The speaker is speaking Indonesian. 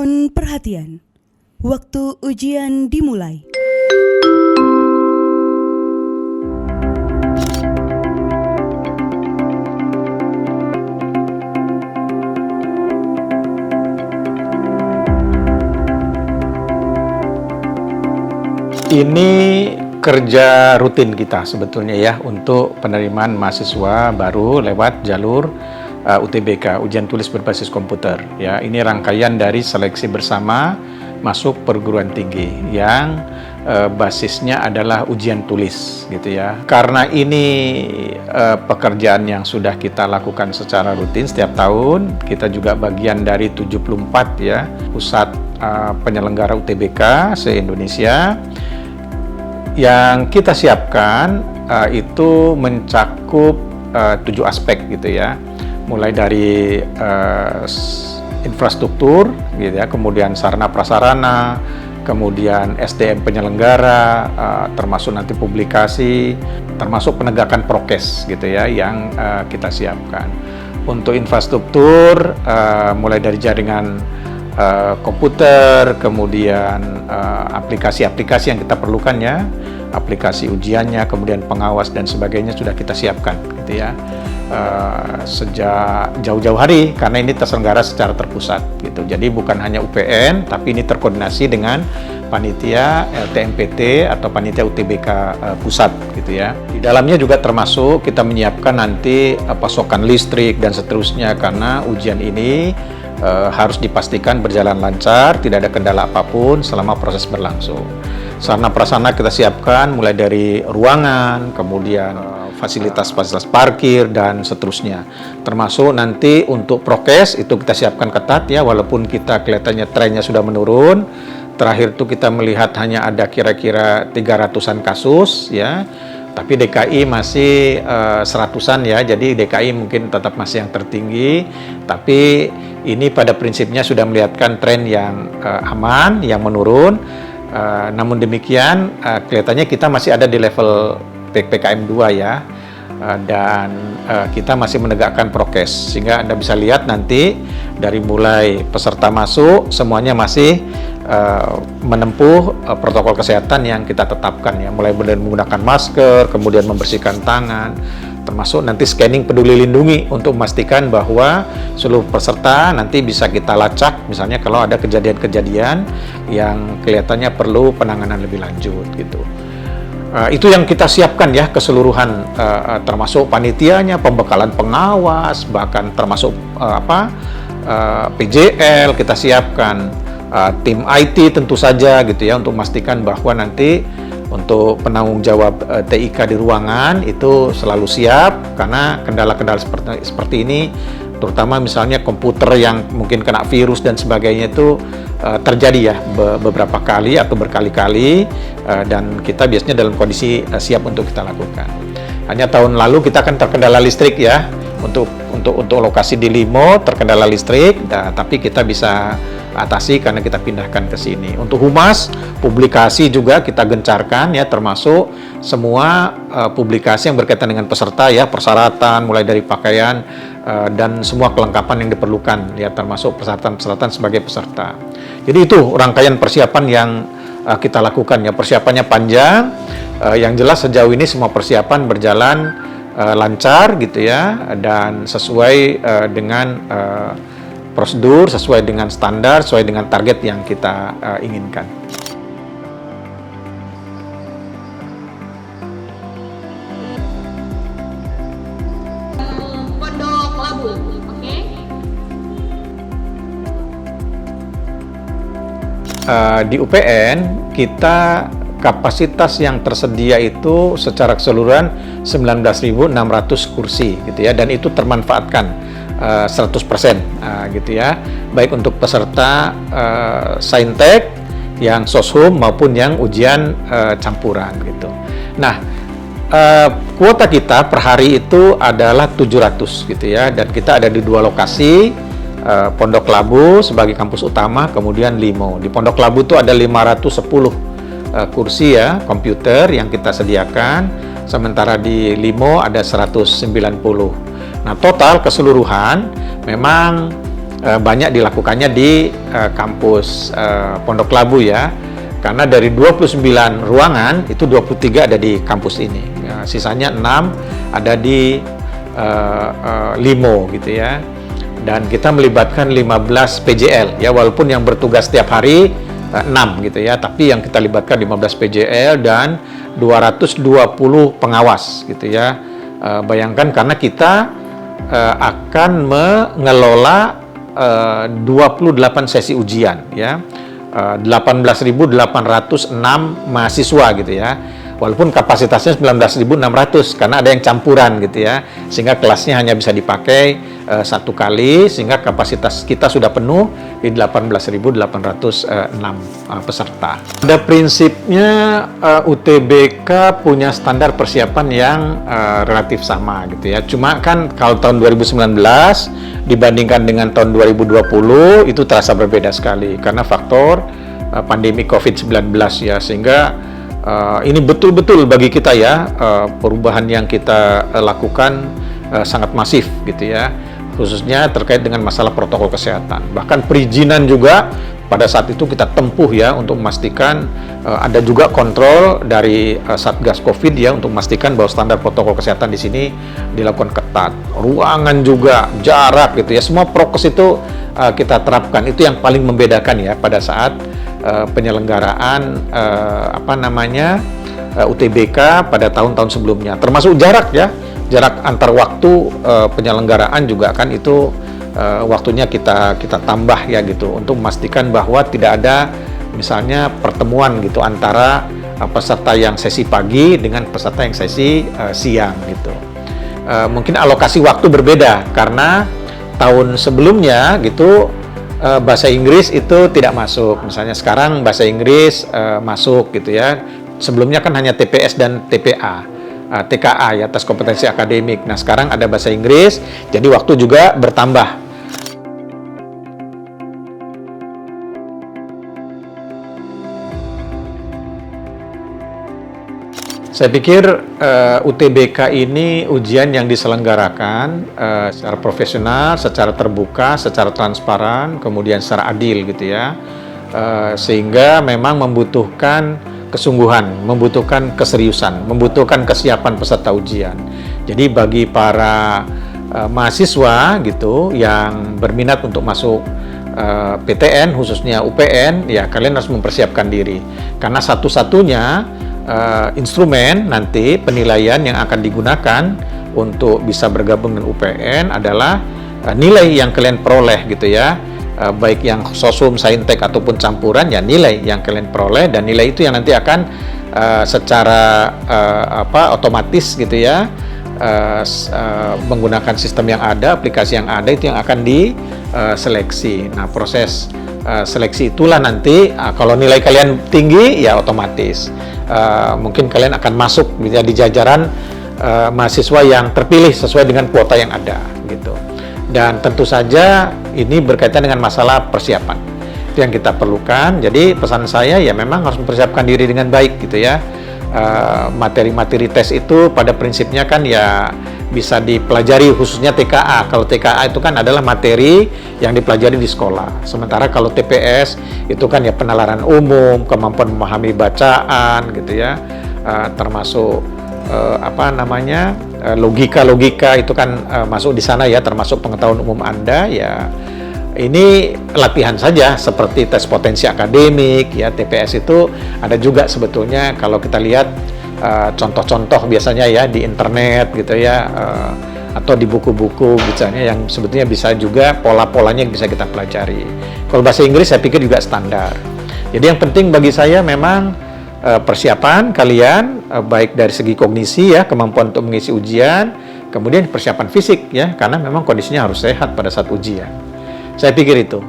Mohon perhatian, waktu ujian dimulai. Ini kerja rutin kita sebetulnya ya untuk penerimaan mahasiswa baru lewat jalur UTBK, ujian tulis berbasis komputer. Ya, ini rangkaian dari seleksi bersama masuk perguruan tinggi yang basisnya adalah ujian tulis gitu ya. Karena ini pekerjaan yang sudah kita lakukan secara rutin setiap tahun, kita juga bagian dari 74 ya pusat penyelenggara UTBK se-Indonesia. Yang kita siapkan itu mencakup 7 aspek gitu ya, mulai dari infrastruktur gitu ya, kemudian sarana prasarana, kemudian SDM penyelenggara, termasuk nanti publikasi, termasuk penegakan prokes gitu ya yang kita siapkan. Untuk infrastruktur mulai dari jaringan komputer, kemudian aplikasi-aplikasi yang kita perlukan ya, aplikasi ujiannya, kemudian pengawas dan sebagainya sudah kita siapkan gitu ya, sejak jauh-jauh hari karena ini terselenggara secara terpusat gitu. Jadi bukan hanya UPN tapi ini terkoordinasi dengan panitia LTMPT atau panitia UTBK pusat gitu ya. Di dalamnya juga termasuk kita menyiapkan nanti pasokan listrik dan seterusnya karena ujian ini harus dipastikan berjalan lancar, tidak ada kendala apapun selama proses berlangsung. Sarana prasarana kita siapkan mulai dari ruangan, kemudian fasilitas-fasilitas parkir dan seterusnya. Termasuk nanti untuk prokes itu kita siapkan ketat ya, walaupun kita kelihatannya trennya sudah menurun. Terakhir itu kita melihat hanya ada kira-kira 300-an kasus ya. Tapi DKI masih 100-an ya, jadi DKI mungkin tetap masih yang tertinggi, tapi ini pada prinsipnya sudah melihatkan tren yang aman, yang menurun. Namun demikian kelihatannya kita masih ada di level PPKM 2 ya, dan kita masih menegakkan prokes, sehingga Anda bisa lihat nanti dari mulai peserta masuk semuanya masih menempuh protokol kesehatan yang kita tetapkan ya, mulai menggunakan masker, kemudian membersihkan tangan, termasuk nanti scanning peduli lindungi untuk memastikan bahwa seluruh peserta nanti bisa kita lacak misalnya kalau ada kejadian-kejadian yang kelihatannya perlu penanganan lebih lanjut gitu. Itu yang kita siapkan ya keseluruhan, termasuk panitianya, pembekalan pengawas, bahkan termasuk PJL kita siapkan, tim IT tentu saja gitu ya, untuk memastikan bahwa nanti untuk penanggung jawab TIK di ruangan itu selalu siap karena kendala-kendala seperti ini, terutama misalnya komputer yang mungkin kena virus dan sebagainya itu terjadi ya beberapa kali atau berkali-kali, dan kita biasanya dalam kondisi siap untuk kita lakukan. Hanya tahun lalu kita kan terkendala listrik ya, untuk lokasi di Limo terkendala listrik, tapi kita bisa atasi karena kita pindahkan ke sini. Untuk humas, publikasi juga kita gencarkan ya, termasuk semua publikasi yang berkaitan dengan peserta ya, persyaratan mulai dari pakaian dan semua kelengkapan yang diperlukan ya, termasuk persyaratan sebagai peserta. Jadi itu rangkaian persiapan yang kita lakukan ya, persiapannya panjang. Yang jelas sejauh ini semua persiapan berjalan lancar gitu ya, dan sesuai dengan prosedur, sesuai dengan standar, sesuai dengan target yang kita inginkan. Pondok Labu, oke? Di UPN kita kapasitas yang tersedia itu secara keseluruhan 19.600 kursi gitu ya, dan itu termanfaatkan 100% gitu ya, baik untuk peserta saintek yang soshum maupun yang ujian campuran gitu. Nah, kuota kita per hari itu adalah 700 gitu ya, dan kita ada di 2 lokasi, Pondok Labu sebagai kampus utama, kemudian Limo. Di Pondok Labu itu ada 510 kursi ya, komputer yang kita sediakan, sementara di Limo ada 190. Nah, total keseluruhan memang banyak dilakukannya di kampus Pondok Labu ya. Karena dari 29 ruangan itu 23 ada di kampus ini. Sisanya 6 ada di Limo gitu ya. Dan kita melibatkan 15 PJL ya, walaupun yang bertugas setiap hari 6 gitu ya, tapi yang kita libatkan 15 PJL dan 220 pengawas gitu ya. Bayangkan karena kita akan mengelola 28 sesi ujian ya. 18.806 mahasiswa gitu ya. Walaupun kapasitasnya 19.600 karena ada yang campuran gitu ya. Sehingga kelasnya hanya bisa dipakai satu kali sehingga kapasitas kita sudah penuh di 18.806 peserta. Pada prinsipnya UTBK punya standar persiapan yang relatif sama gitu ya. Cuma kan kalau tahun 2019 dibandingkan dengan tahun 2020 itu terasa berbeda sekali karena faktor pandemi COVID-19 ya, sehingga ini betul-betul bagi kita ya perubahan yang kita lakukan sangat masif gitu ya, khususnya terkait dengan masalah protokol kesehatan. Bahkan perizinan juga pada saat itu kita tempuh ya untuk memastikan ada juga kontrol dari Satgas Covid ya untuk memastikan bahwa standar protokol kesehatan di sini dilakukan ketat. Ruangan juga, jarak gitu ya, semua prokes itu kita terapkan. Itu yang paling membedakan ya pada saat penyelenggaraan UTBK pada tahun-tahun sebelumnya. Termasuk jarak ya, jarak antar waktu penyelenggaraan juga kan itu waktunya kita tambah ya gitu untuk memastikan bahwa tidak ada misalnya pertemuan gitu antara peserta yang sesi pagi dengan peserta yang sesi siang gitu. Mungkin alokasi waktu berbeda karena tahun sebelumnya gitu bahasa Inggris itu tidak masuk. Misalnya sekarang bahasa Inggris masuk gitu ya. Sebelumnya kan hanya TPS dan TPA. TKA ya, tes kompetensi akademik. Nah, sekarang ada bahasa Inggris, jadi waktu juga bertambah. Saya pikir UTBK ini ujian yang diselenggarakan secara profesional, secara terbuka, secara transparan, kemudian secara adil gitu ya. Sehingga memang membutuhkan kesungguhan, membutuhkan keseriusan, membutuhkan kesiapan peserta ujian. Jadi bagi para mahasiswa gitu yang berminat untuk masuk PTN khususnya UPN, ya kalian harus mempersiapkan diri. Karena satu-satunya instrumen nanti penilaian yang akan digunakan untuk bisa bergabung dengan UPN adalah nilai yang kalian peroleh gitu ya. Baik yang sosum, saintek ataupun campuran ya, nilai yang kalian peroleh dan nilai itu yang nanti akan secara otomatis gitu ya menggunakan sistem yang ada, aplikasi yang ada itu yang akan diseleksi. Nah, proses seleksi itulah nanti kalau nilai kalian tinggi ya otomatis mungkin kalian akan masuk di jajaran mahasiswa yang terpilih sesuai dengan kuota yang ada gitu. Dan tentu saja ini berkaitan dengan masalah persiapan. Itu yang kita perlukan. Jadi pesan saya ya memang harus mempersiapkan diri dengan baik gitu ya. Materi-materi tes itu pada prinsipnya kan ya bisa dipelajari khususnya TKA. Kalau TKA itu kan adalah materi yang dipelajari di sekolah. Sementara kalau TPS itu kan ya penalaran umum, kemampuan memahami bacaan gitu ya. Termasuk logika itu kan masuk di sana ya, termasuk pengetahuan umum Anda ya. Ini latihan saja seperti tes potensi akademik ya. TPS itu ada juga sebetulnya kalau kita lihat contoh-contoh biasanya ya di internet gitu ya, atau di buku-buku misalnya yang sebetulnya bisa juga pola-polanya bisa kita pelajari. Kalau bahasa Inggris saya pikir juga standar. Jadi yang penting bagi saya memang persiapan kalian baik dari segi kognisi ya, kemampuan untuk mengisi ujian, kemudian persiapan fisik ya, karena memang kondisinya harus sehat pada saat ujian. Saya pikir itu.